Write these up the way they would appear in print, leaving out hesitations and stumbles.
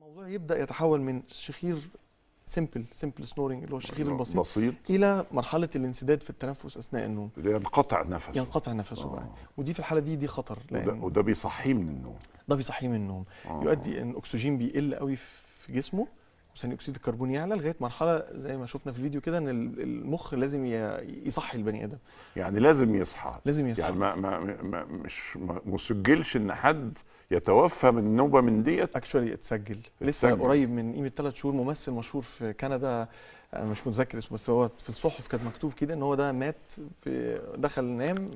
الموضوع يبدا يتحول من شخير سمبل سنورنج اللي هو الشخير البسيط بسيط الى مرحله الانسداد في التنفس اثناء النوم، ينقطع نفسه. ينقطع نفسه بقى. ودي في الحاله دي خطر، لان وده بيصحيه من النوم. ده بيصحيه من النوم. يؤدي ان الاكسجين بيقل قوي في جسمه، وثاني اكسيد الكربون يعلى لغايه مرحله زي ما شفنا في الفيديو كده ان المخ لازم يصحي البني ادم. يعني لازم يصحى. لازم يصحى. يعني ما مسجلش ان حد يتوفى من نوبه من ديت. اكشولي اتسجل لسه قريب من قيمه 3 شهور. ممثل مشهور في كندا، انا مش متذكر اسمه، بس هو في الصحف كان مكتوب كده ان هو ده مات، دخل نام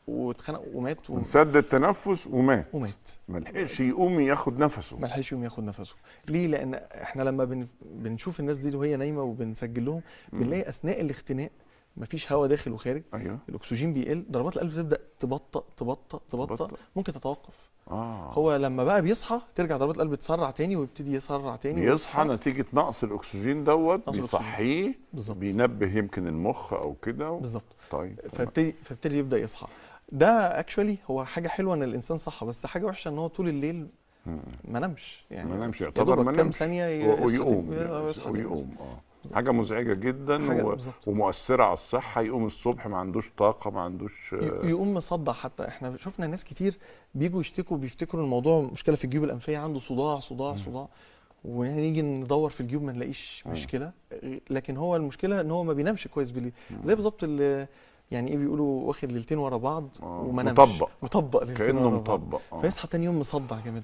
واتخنق ومات انسد التنفس ومات. ما لحقش يقوم ياخد نفسه. ما لحقش يقوم ياخد نفسه. ليه؟ لان احنا لما بنشوف الناس دي وهي نايمه وبنسجل لهم بنلاقي اثناء الاختناق مفيش هواء داخل وخارج. ايوه. الاكسجين بيقل، ضربات القلب تبدا تبطأ ممكن تتوقف. آه. هو لما بقى بيصحى ترجع ضربات القلب تسرع تاني ويبتدي يسرع تاني. بيصحى نتيجه نقص الاكسجين دوت بيصحيه، بينبه يمكن المخ او كده بالظبط. طيب فبتدي يبدا يصحى. ده اكشولي هو حاجه حلوه ان الانسان صحى، بس حاجه وحشه ان هو طول الليل ما نامش. يعني ما نامش، يعتبر ما نامش كام ثانيه ويقوم حاجه مزعجه جدا ومؤثره على الصحه. يقوم الصبح ما عندوش طاقه، ما عندوش يقوم مصدع. حتى احنا شفنا ناس كتير بيجوا يشتكوا بيفتكروا الموضوع مشكله في الجيوب الانفيه، عنده صداع ونيجي ندور في الجيوب ما نلاقيش مشكله، لكن هو المشكله ان هو ما بينامش كويس بالليل. زي بالظبط اللي يعني ايه بيقولوا واخد ليلتين ورا بعض وما نامش، مطبق ليلتين كأنه ورا بعض، مطبق فيصحى تاني يوم مصدع جامد.